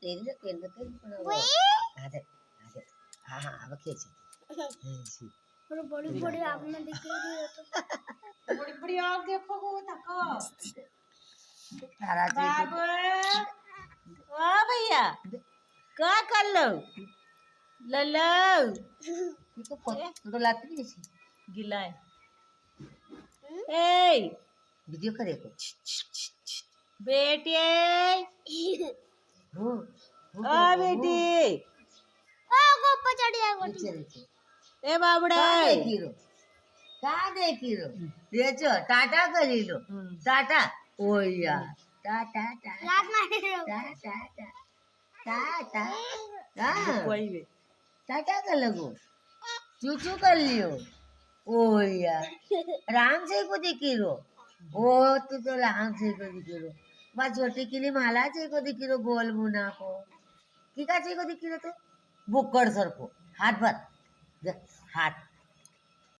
तेल तेल तेल अरे अरे हाँ हाँ अब खींच बड़ी बड़ी आपने दिखी बड़ी बड़ी आग देखो वो तको तारा बाबू ओ भैया क्या कर लो लल्लो ये तो लाती नहीं थी गिलाए ए वीडियो का देखो बेटे हो ओ बेटी ओ गोपा चढ़ जाए वो नीचे नीचे ए बाबड़ा का देखी रो ये चो टाटा करी लो टाटा ओया टाटा टाटा रात में टाटा टाटा हाँ कोई भी टाटा कर लगो चूचू कर लियो ओया राम से को देखी रो ओ तो राम से को देखी रो बा छोटी किली माला से को देखी रो गोल मुना को की का से को देखी रो तो बुक्कड़ सर को हाथ भर हाथ